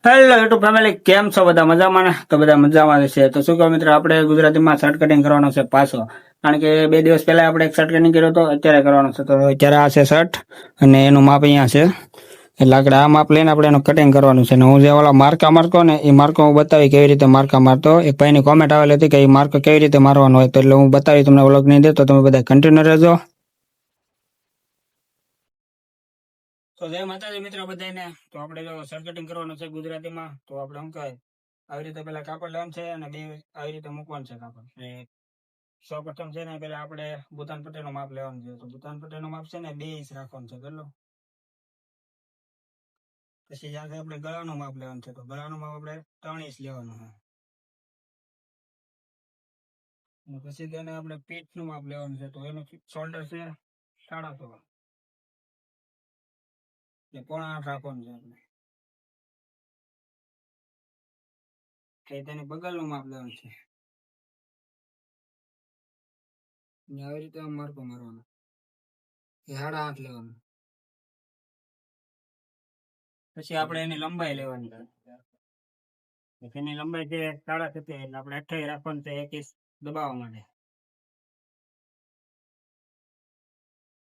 Hello YouTube family, કેમ છો? બધા મજામાં ને? તો બધા મજામાં છે. તો શું કહો મિત્રો, આપણે ગુજરાતીમાં શર્ટ કટિંગ કરવાનો છે પાછો. કારણ કે 2 દિવસ પહેલા આપણે એક શર્ટ કટિંગ કર્યો હતો, અત્યારે કરવાનો છે. તો અત્યારે આ છે શર્ટ અને એનું માપ અહીંયા છે. એટલે આપણે આ માપ લઈને આપણે એનું કટિંગ કરવાનું છે. અને હું જે ઓલા માર્કા મારતો ને એ માર્કો હું બતાવી કેવી રીતે માર્કા મારતો. એક ભાઈની કોમેન્ટ આવેલી હતી કે એ માર્કો કેવી રીતે મારવાનો હોય, તો એટલે હું બતાવી તમને વ્લોગ નહીં દે. તો તમે બધા કન્ટિન્યુ રહેજો. તો જય માતાજી મિત્રો બધાને. તો આપણે જો શર્ટ કટિંગ કરવાનું છે ગુજરાતીમાં, તો આપણે શું કહેવાય, આવી રીતે પેલા કાપડ લેવાનું છે અને બે આવી રીતે મૂકવાનું છે કાપડ. સૌ પ્રથમ છે ને પેલા આપણે બુતાન પટ્ટીનું માપ લેવાનું છે. તો બુતાન પટ્ટીનું માપ છે ને 2 ઇંચ રાખવાનું છે કેટલું. પછી જ્યાંથી આપણે ગળાનું માપ લેવાનું છે. તો ગળાનું માપ આપણે 3 ઇંચ લેવાનું છે. અને પછી તેને આપણે પીઠનું માપ લેવાનું છે. તો એનું શોલ્ડર છે 7.5, એટલે 7.5 રાખવાનું છે આપણે. તેની બગલનું માપ લેવાનું છે. આવી રીતે માર્કો મારવાનો, 8.5 લેવાનું. પછી આપણે એની લંબાઈ લેવાની. એની લંબાઈ છે 7.5, એટલે આપણે 28 રાખવાનું છે 1 ઇંચ દબાવવા માટે.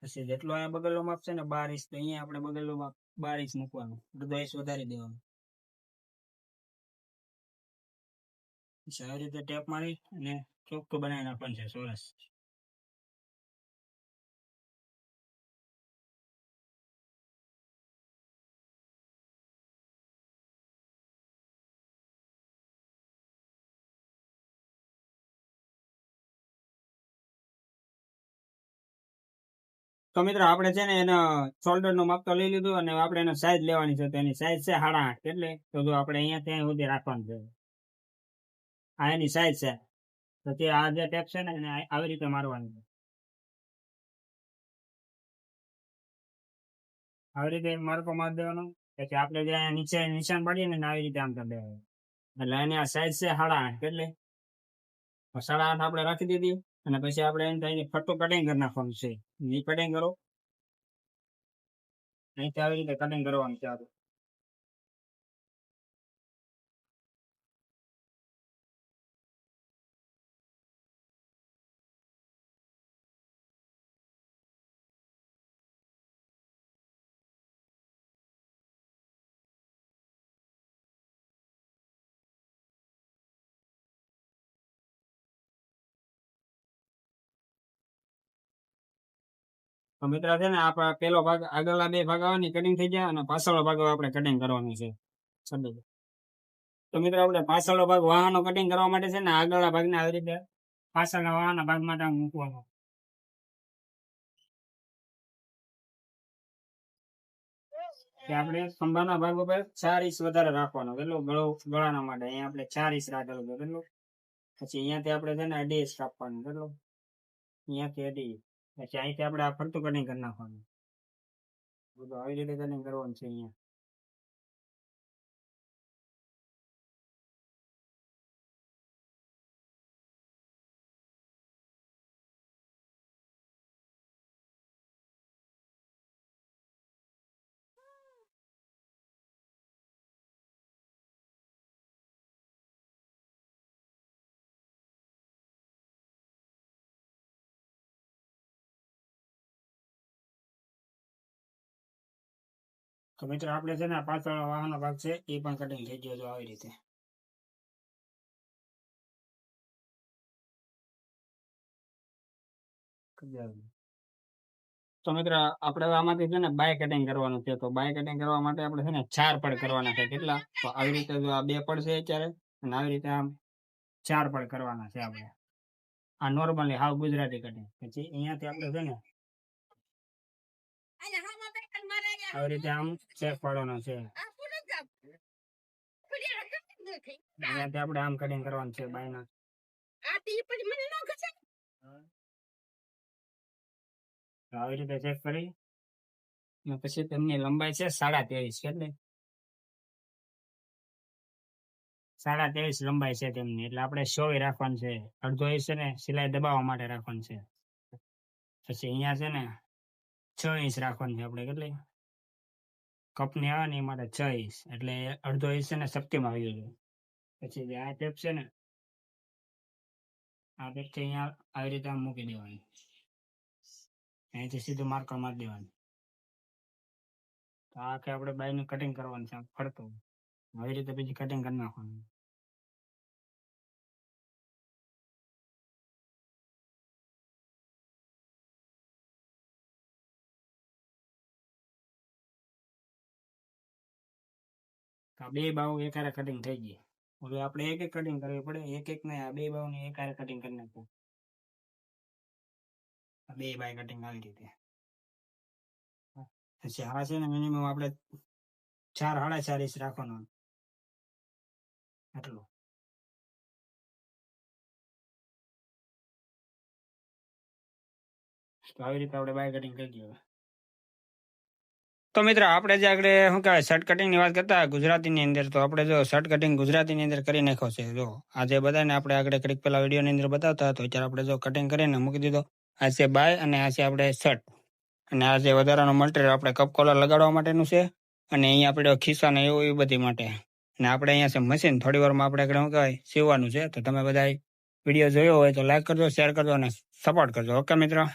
પછી જેટલો અહીંયા બગલનો માપ છે ને 12 ઇંચ, તો અહીંયા આપણે બગલનો માપ 12 ઇંચ મૂકવાનું, 2 ઇંચ વધારી દેવાનું. પછી આવી રીતે ટેપ મારી અને ચોખ્ખું બનાવી નાખવાનું છે સરસ. તો મિત્રો આપણે છે ને એના શોલ્ડર નો માપ તો લઈ લીધું, અને આપણે એનો સાઈઝ લેવાની છે. તો એની સાઈઝ છે 8.5, એટલે તો જો આપણે અહીંયા ત્યાં સુધી રાખવાનું છે. આ એની સાઈઝ છે. તો તે આ જે ટેપ છે ને એને આવી રીતે મારવાની છે. આવી રીતે માર્કો મારી દેવાનો. પછી આપણે જે નીચે નિશાન પાડીએ ને આવી રીતે આમ કરી દેવાનું. એટલે એની આ સાઈઝ છે 8.5, એટલે 8.5 આપણે રાખી દીધી. અને પછી આપણે એને ફટો કટિંગ કરી નાખવાનું છે. એ કટિંગ કરો, અહીંથી આવી રીતે કટિંગ કરવાનું છે. તો મિત્ર છે ને આપણા પેલો ભાગ, આગળના 2 ભાગ આવવાની કટિંગ થઈ જાય, અને પાછળનો ભાગ આપણે કટિંગ કરવાનો છે. તો મિત્રો આપણે પાછળનો ભાગ વાહનો કટિંગ કરવા માટે છે ને આગળના ભાગને આવી રીતે પાછળના વાહના ભાગ માટે મૂકવાનો. આપણે ખંભાના ભાગ ઉપર 4 ઇંચ વધારે રાખવાનો, કેટલું ગળાના માટે. અહીંયા આપણે 4 ઇંચ રાખેલું છે કેટલું. પછી અહીંયાથી આપણે છે ને 2.5 ઇંચ કાપવાનું, કેટલું અહીંયાથી 2.5 ઇંચ. પછી અહીંથી આપણે આ ફરતું કટિંગ કરી નાખવાનું. આવી રીતે કટિંગ કરવાનું છે અહીંયા. તો મિત્રો આપણે છે ને પાછળ વાહનો ભાગ છે એ પણ કટિંગ થઈ ગયો છે આવી રીતે. તો મિત્ર આપણે આમાંથી છે ને બાય કટિંગ કરવાનું છે. તો બાય કટિંગ કરવા માટે આપણે છે ને 4 પડ કરવાના છે. કેટલા? તો આવી રીતે જો આ 2 પડ છે અત્યારે, અને આવી રીતે આમ 4 પડ કરવાના છે આપણે. આ નોર્મલી હાવ ગુજરાતી કટિંગ. પછી અહીંયાથી આપણે છે ને આવી રીતે આમ ચેક પાડવાનો છે. અહીંયાથી આપણે આમ કટિંગ કરવાનું છે બાયના. આવી રીતે ચેક કરી પછી તેમની લંબાઈ છે 23.5, કેટલી? 23.5 લંબાઈ છે તેમની. એટલે આપણે 100 રાખવાનું છે. અડધો ઇંચ છે ને સિલાઈ દબાવવા માટે રાખવાનું છે. પછી અહીંયા છે ને 6 ઇંચ રાખવાનું છે આપણે, કેટલી? કપની આવે ને એ માટે 6 ઇંચ, એટલે અડધો ઇંચ છે ને સપ્તીમાં આવી ગયો. પછી જે આ ટેપ છે ને, આ ટેપથી અહીંયા આવી રીતે આમ મૂકી દેવાની, અહીંથી સીધું માર્કર મારી દેવાનું. તો આ કે આપણે બાયનું કટિંગ કરવાનું છે આમ ફરતું, આવી રીતે પછી કટિંગ કરી નાખવાનું. તો આ બે બાજુ એકારે કટિંગ થઈ ગઈ. હવે આપણે એક એક કટિંગ કરવી પડે, એક એક નહીં, આ બે બાજુની એકારે કટિંગ કરી નાખવું. આ બે બાય કટિંગ આવી રીતે. પછી આ છે ને મિનિમમ આપણે 4 સાડા 4 ઇંચ રાખવાનો, આટલું. તો આવી રીતે આપણે બાય કટિંગ કરી દઈએ. તો મિત્ર આપણે જે આગળ શું કહેવાય શર્ટ કટિંગની વાત કરતા ગુજરાતીની અંદર, તો આપણે જો શર્ટ કટિંગ ગુજરાતીની અંદર કરી નાખ્યો છે. જો આજે બધાને આપણે આગળ કડીક પેલા વિડીયોની અંદર બતાવતા, તો અત્યારે આપણે જો કટિંગ કરીને મૂકી દીધો. આ છે બાય અને આ છે આપણે શર્ટ, અને આ જે વધારાનું મટીરિયલ આપણે કપ કોલર લગાડવા માટેનું છે, અને અહીંયા આપણે ખિસ્સા ને એવું એ બધી માટે. અને આપણે અહીંયા છે મશીન, થોડી વારમાં આપણે આગળ શું કહેવાય સીવવાનું છે. તો તમે બધા વિડીયો જોયો હોય તો લાઈક કરજો, શેર કરજો અને સપોર્ટ કરજો. ઓકે મિત્રો.